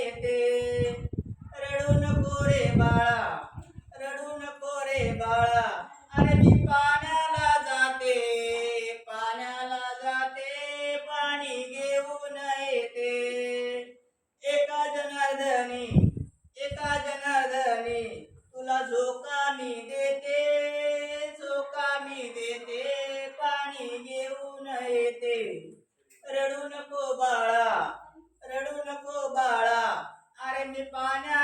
येते. रडू नको रे बाळा, रडू नको रे बाळा, अरे मी पाण्याला जाते, पाण्याला जाते, पाणी घेऊन येते. एका जनार्दनी, एका जनार्दनी, तुला झोका मी देते, झोका मी देते, पाणी घेऊन येते. रडू नको बाळा, रडू नको बाळा, अरे मी पाण्या